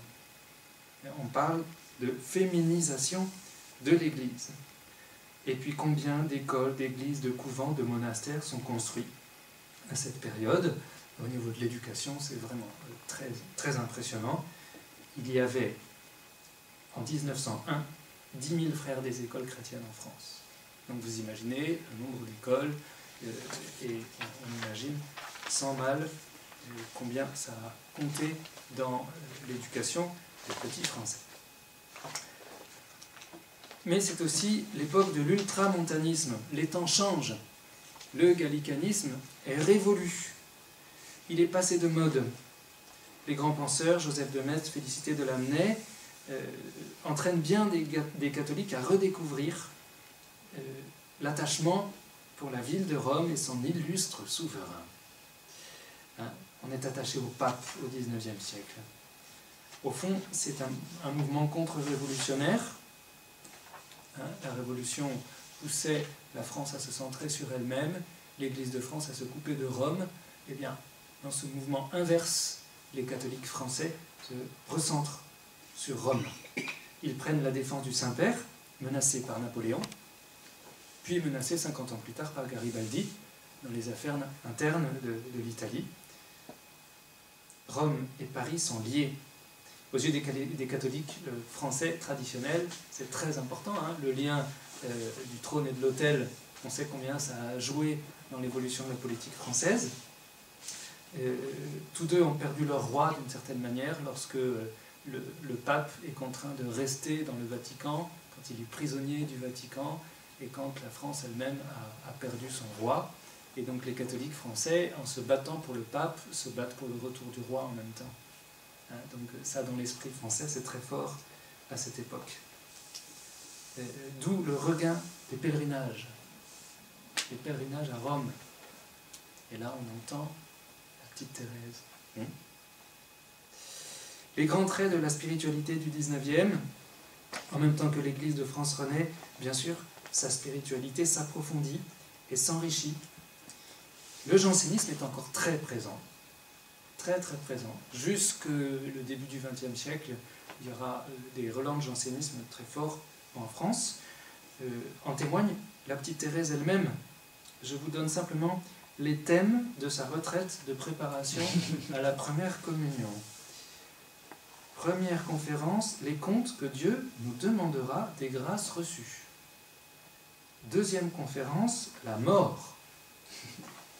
Et on parle de féminisation de l'Église. Et puis combien d'écoles, d'églises, de couvents, de monastères sont construits à cette période. Au niveau de l'éducation, c'est vraiment très, très impressionnant. Il y avait, en 1901, 10 000 frères des écoles chrétiennes en France. Donc vous imaginez le nombre d'écoles, et on imagine sans mal combien ça a compté dans l'éducation des petits Français. Mais c'est aussi l'époque de l'ultramontanisme. Les temps changent. Le gallicanisme est révolu. Il est passé de mode. Les grands penseurs, Joseph de Metz, Félicité de Lamennais, entraînent bien des catholiques à redécouvrir l'attachement pour la ville de Rome et son illustre souverain. On est attaché au pape au XIXe siècle. Au fond, c'est un mouvement contre-révolutionnaire. La Révolution poussait la France à se centrer sur elle-même, l'Église de France à se couper de Rome. Eh bien, dans ce mouvement inverse, les catholiques français se recentrent sur Rome. Ils prennent la défense du Saint-Père, menacé par Napoléon, puis menacé 50 ans plus tard par Garibaldi, dans les affaires internes de l'Italie. Rome et Paris sont liés. Aux yeux des catholiques français traditionnels, c'est très important. Le lien du trône et de l'autel, on sait combien ça a joué dans l'évolution de la politique française. Tous deux ont perdu leur roi d'une certaine manière lorsque le pape est contraint de rester dans le Vatican, quand il est prisonnier du Vatican, et quand la France elle-même a perdu son roi. Et donc les catholiques français, en se battant pour le pape, se battent pour le retour du roi en même temps. Donc ça, dans l'esprit français, c'est très fort à cette époque. D'où le regain des pèlerinages. Les pèlerinages à Rome. Et là, on entend la petite Thérèse Les grands traits de la spiritualité du 19e, en même temps que l'Église de France renaît, bien sûr, sa spiritualité s'approfondit et s'enrichit. Le jansénisme est encore très présent, très très présent. Jusque le début du XXe siècle, il y aura des relents de jansénisme très forts en France. En témoigne la petite Thérèse elle-même. Je vous donne simplement les thèmes de sa retraite de préparation à la première communion. Première conférence, les comptes que Dieu nous demandera des grâces reçues. Deuxième conférence, la mort,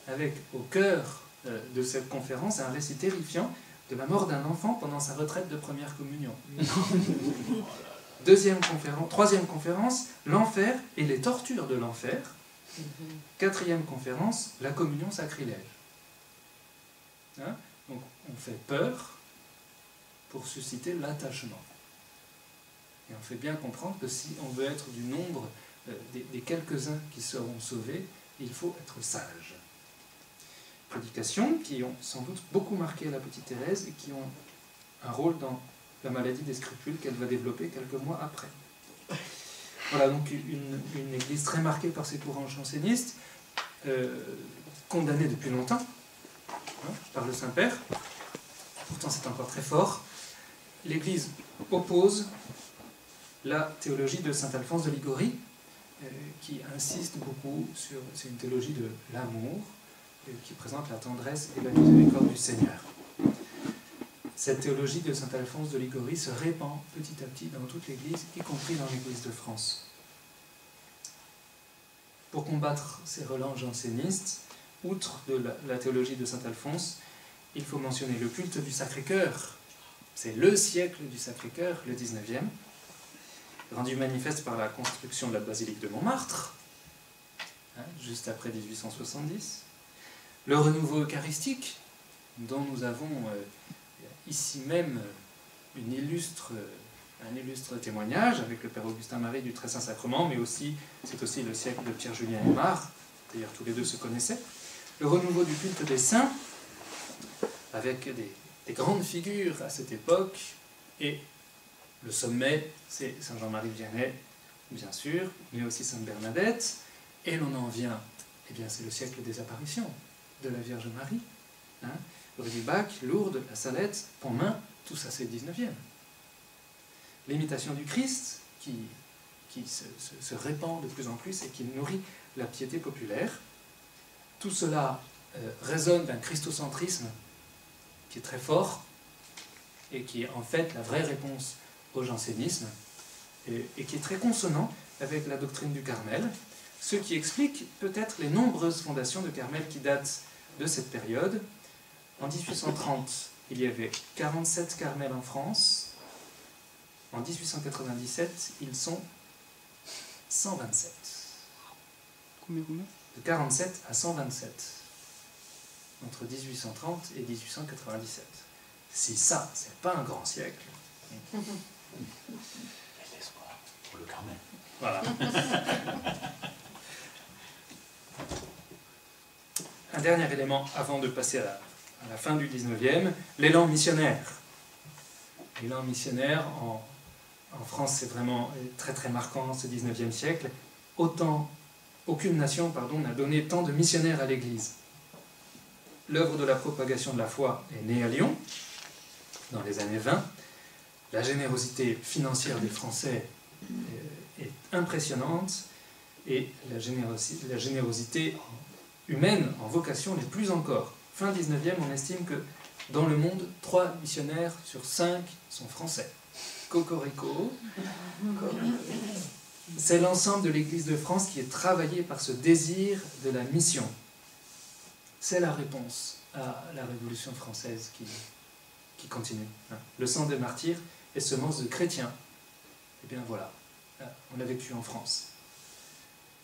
avec au cœur de cette conférence un récit terrifiant de la mort d'un enfant pendant sa retraite de première communion. Troisième conférence, l'enfer et les tortures de l'enfer. Quatrième conférence, la communion sacrilège. Hein? Donc on fait peur pour susciter l'attachement. Et on fait bien comprendre que si on veut être du nombre des quelques-uns qui seront sauvés, il faut être sage. Prédications qui ont sans doute beaucoup marqué la petite Thérèse et qui ont un rôle dans la maladie des scrupules qu'elle va développer quelques mois après. Voilà donc une église très marquée par ses courants jansénistes, condamnée depuis longtemps par le Saint-Père. Pourtant c'est encore très fort. L'Église oppose la théologie de saint Alphonse de Liguori, qui insiste beaucoup sur... C'est une théologie de l'amour, qui présente la tendresse et la miséricorde du Seigneur. Cette théologie de saint Alphonse de Liguori se répand petit à petit dans toute l'Église, y compris dans l'Église de France. Pour combattre ces relents jansénistes, outre de la théologie de saint Alphonse, il faut mentionner le culte du Sacré-Cœur. C'est le siècle du Sacré-Cœur, le 19e, rendu manifeste par la construction de la basilique de Montmartre, juste après 1870. Le renouveau eucharistique, dont nous avons ici même un illustre témoignage avec le Père Augustin Marie du Très Saint Sacrement, mais aussi, c'est aussi le siècle de Pierre-Julien Aymar, d'ailleurs tous les deux se connaissaient. Le renouveau du culte des saints, avec des grandes figures à cette époque, et le sommet, c'est Saint Jean-Marie Vianney, bien sûr, mais aussi Sainte Bernadette, et l'on en vient, eh bien c'est le siècle des apparitions de la Vierge Marie, Rudibach, Lourdes, la Salette, Pontmain, tout ça c'est 19e. L'imitation du Christ, qui se répand de plus en plus et qui nourrit la piété populaire, tout cela résonne d'un christocentrisme qui est très fort et qui est en fait la vraie réponse au jansénisme et qui est très consonant avec la doctrine du Carmel, ce qui explique peut-être les nombreuses fondations de Carmel qui datent de cette période. En 1830, il y avait 47 Carmels en France. En 1897, ils sont 127. Combien? De 47 à 127. Entre 1830 et 1897. Si ça, c'est pas un grand siècle. L'espoir pour le Carmel. Voilà. Un dernier élément avant de passer à la fin du 19e, l'élan missionnaire. L'élan missionnaire en France, c'est vraiment très très marquant ce 19e siècle. Aucune nation n'a donné tant de missionnaires à l'Église. L'œuvre de la propagation de la foi est née à Lyon, dans les années 20. La générosité financière des Français est impressionnante, et la générosité humaine, en vocation, l'est plus encore. Fin 19e, on estime que dans le monde, 3 missionnaires sur 5 sont français. Cocorico. C'est l'ensemble de l'Église de France qui est travaillé par ce désir de la mission. C'est la réponse à la Révolution française qui continue. Le sang des martyrs est semence de chrétiens. Eh bien voilà, on l'a vécu en France.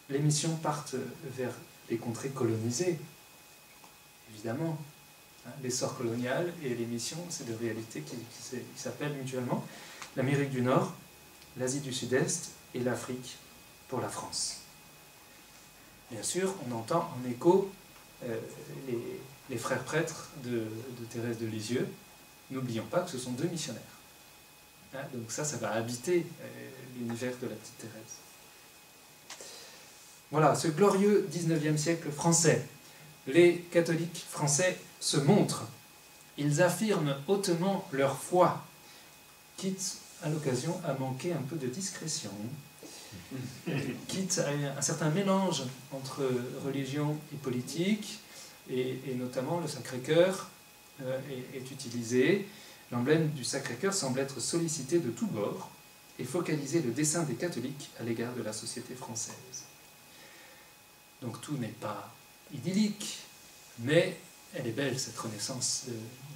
Les missions partent vers les contrées colonisées, évidemment. L'essor colonial et les missions, c'est des réalités qui s'appellent mutuellement l'Amérique du Nord, l'Asie du Sud-Est et l'Afrique pour la France. Bien sûr, on entend en écho les frères prêtres de Thérèse de Lisieux. N'oublions pas que ce sont deux missionnaires. Hein, donc ça va habiter l'univers de la petite Thérèse. Voilà, ce glorieux 19e siècle français. Les catholiques français se montrent. Ils affirment hautement leur foi, quitte à l'occasion à manquer un peu de discrétion, quitte à un certain mélange entre religion et politique, et notamment le Sacré-Cœur est utilisé. L'emblème du Sacré-Cœur semble être sollicité de tous bords et focaliser le dessein des catholiques à l'égard de la société française. Donc tout n'est pas idyllique, mais elle est belle, cette renaissance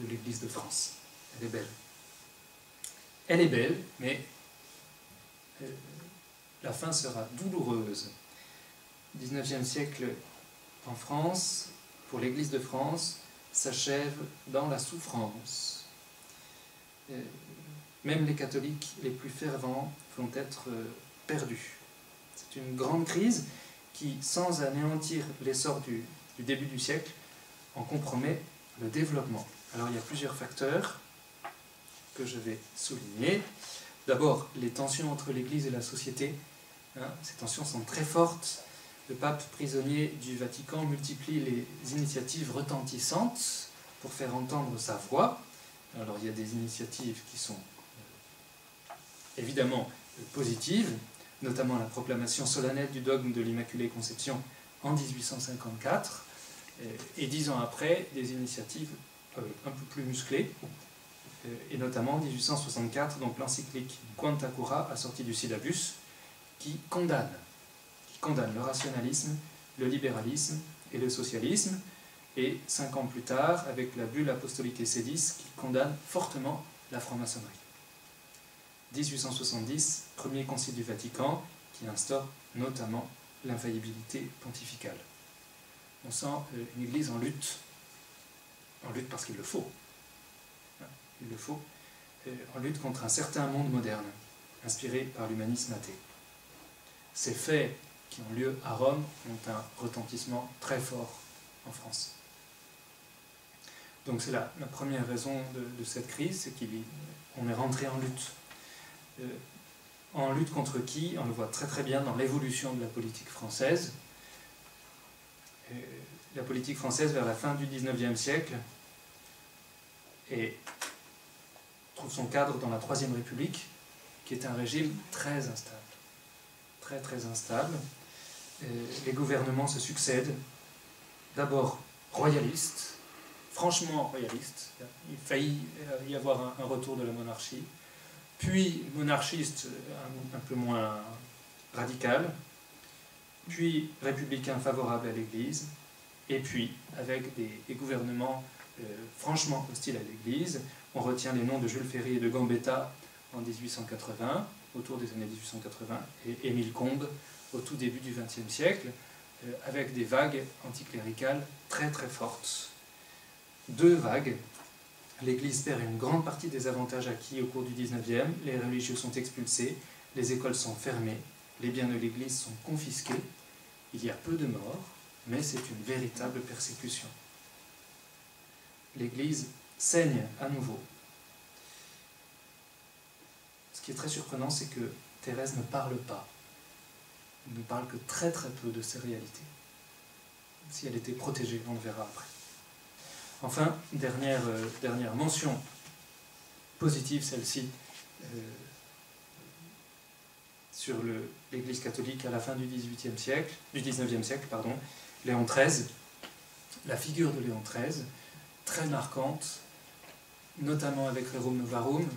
de l'Église de France. Elle est belle. Elle est belle, mais la fin sera douloureuse. 19e siècle en France, pour l'Église de France, s'achève dans la souffrance. Même les catholiques les plus fervents vont être perdus. C'est une grande crise qui, sans anéantir l'essor du début du siècle, en compromet le développement. Alors il y a plusieurs facteurs que je vais souligner. D'abord, les tensions entre l'Église et la société. Ces tensions sont très fortes. Le pape prisonnier du Vatican multiplie les initiatives retentissantes pour faire entendre sa voix. Alors il y a des initiatives qui sont évidemment positives, notamment la proclamation solennelle du dogme de l'Immaculée Conception en 1854, et 10 ans après, des initiatives un peu plus musclées, et notamment en 1864, donc l'encyclique Quanta Cura, assortie du syllabus, qui condamne le rationalisme, le libéralisme et le socialisme, et 5 ans plus tard, avec la bulle Apostolicae Sedis, qui condamne fortement la franc-maçonnerie. 1870, premier concile du Vatican, qui instaure notamment l'infaillibilité pontificale. On sent une Église en lutte parce qu'il le faut. Il le faut, en lutte contre un certain monde moderne, inspiré par l'humanisme athée. Ces faits qui ont lieu à Rome ont un retentissement très fort en France. Donc c'est la première raison de cette crise, c'est qu'on est rentré en lutte. En lutte contre qui? On le voit très très bien dans l'évolution de la politique française. La politique française vers la fin du XIXe siècle trouve son cadre dans la Troisième République, qui est un régime très instable. Très très instable. Les gouvernements se succèdent. D'abord royalistes, franchement royalistes. Il faillit y avoir un retour de la monarchie. Puis monarchiste un peu moins radical, puis républicain favorable à l'Église, et puis avec des gouvernements franchement hostiles à l'Église. On retient les noms de Jules Ferry et de Gambetta en 1880, autour des années 1880, et Émile Combes au tout début du XXe siècle, avec des vagues anticléricales très très fortes. 2 vagues. L'Église perd une grande partie des avantages acquis au cours du XIXe, les religieux sont expulsés, les écoles sont fermées, les biens de l'Église sont confisqués, il y a peu de morts, mais c'est une véritable persécution. L'Église saigne à nouveau. Ce qui est très surprenant, c'est que Thérèse ne parle pas. Elle ne parle que très très peu de ces réalités. Si elle était protégée, on le verra après. Enfin, dernière mention positive, celle-ci, sur l'Église catholique à la fin du XIXe siècle, Léon XIII, la figure de Léon XIII, très marquante, notamment avec Rerum Novarum,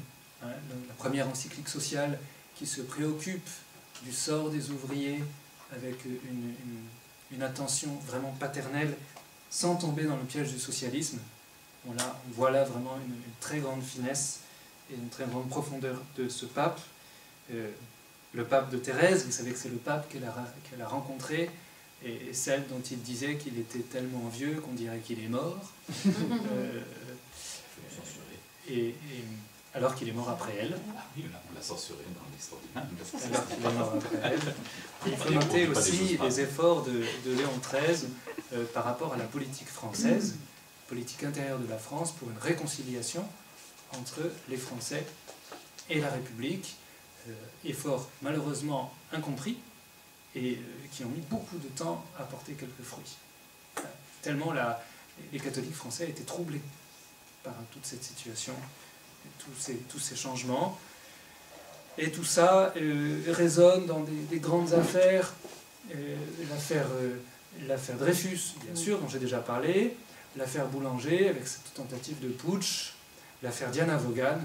la première encyclique sociale qui se préoccupe du sort des ouvriers avec une attention vraiment paternelle, sans tomber dans le piège du socialisme. On voit là vraiment une très grande finesse et une très grande profondeur de ce pape. Le pape de Thérèse, vous savez que c'est le pape qu'elle a rencontré, et celle dont il disait qu'il était tellement vieux qu'on dirait qu'il est mort. Alors qu'il est mort après elle. On l'a censuré dans l'histoire. Alors qu'il est mort après elle. Et il faut noter aussi les efforts de Léon XIII par rapport à la politique française, politique intérieure de la France pour une réconciliation entre les Français et la République. Effort malheureusement incompris et qui ont mis beaucoup de temps à porter quelques fruits. Tellement les catholiques français étaient troublés par toute cette situation, tous ces changements. Et tout ça résonne dans des grandes affaires. L'affaire Dreyfus, bien sûr, dont j'ai déjà parlé, l'affaire Boulanger, avec cette tentative de putsch, l'affaire Diana Vaughan,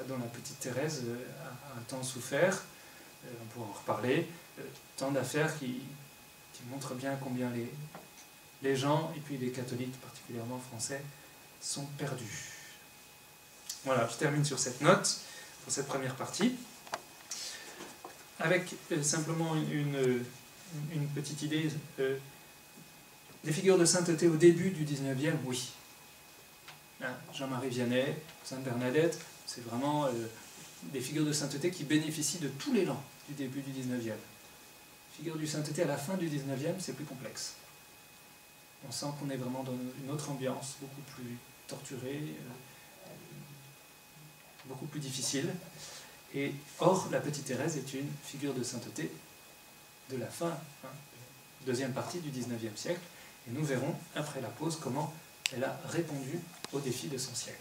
dont la petite Thérèse a tant souffert, on pourra en reparler, tant d'affaires qui montrent bien combien les gens, et puis les catholiques particulièrement français, sont perdus. Voilà, je termine sur cette note, pour cette première partie, avec simplement une petite idée. Des figures de sainteté au début du 19e, oui. Jean-Marie Vianney, Sainte Bernadette, c'est vraiment des figures de sainteté qui bénéficient de tous l'élan du début du 19e. Figures de sainteté à la fin du 19e, c'est plus complexe. On sent qu'on est vraiment dans une autre ambiance, beaucoup plus torturée, beaucoup plus difficile. Et or, la petite Thérèse est une figure de sainteté de la fin, deuxième partie du 19e siècle. Et nous verrons, après la pause, comment elle a répondu aux défis de son siècle.